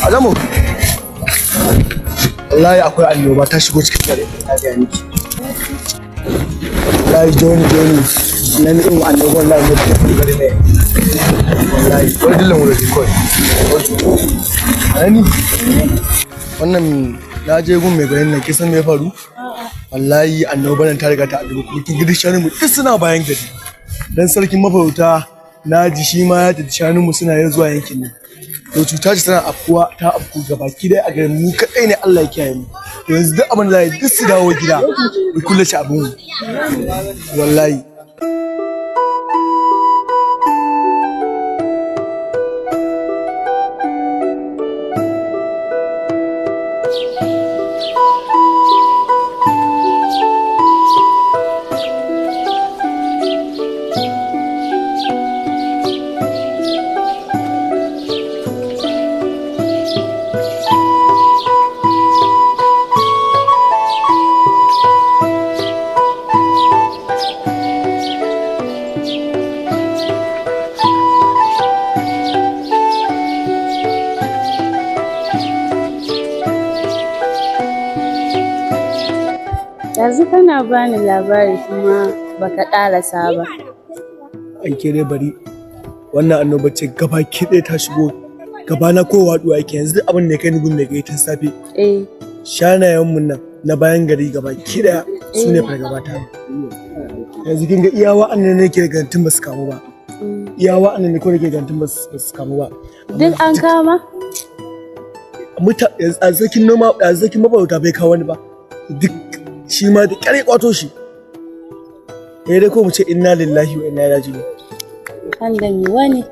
Alamu. Wallahi akwai annoba ta shigo cikin gari ta ga miki. Wallahi Johnny nan in annoba wallahi ne ta gari ne. Wallahi wai dillan wuri kai. Ani wannan na je gun mai garin nan kisan me ya faru? Wallahi annoba nan ta riga ta addu'a kuma kin gidi shanu mu duk suna bayan gari. Dan sarkin mafarauta na ji shi ma ya tafi shanu mu suna yin zuwa yankin nan. To cuta ce tana afkuwa ta afku gabaki dai a garin mu kadai ne Allah ya kiyaye mu. To yanzu duk abin da zai duk su dawo gida mu kullace abin mu. Wallahi yanzu kana bani labari kuma baka ƙarasa ba. an kere bari wannan annoba ce gaba ɗaya ta shigo gaba na kowa duwa yake yanzu abin da kai ni gun mai gai tun safe. Shanayen mun nan na bayan gari gaba ɗaya su ne fargaba ta. Yanzu kin ga iya wa'annan ne ke garantin ba su kamu ba. Iya wa'annan ne ko ke garantin ba su kamu ba. Duk an kama? Arzikin noma arzikin mabarauta bai kawo wani ba. Duk shi ma da ƙyar kwato shi. Dai ko mu ce inna lillahi wa inna ilaihi raji'un. Kan da mi wani?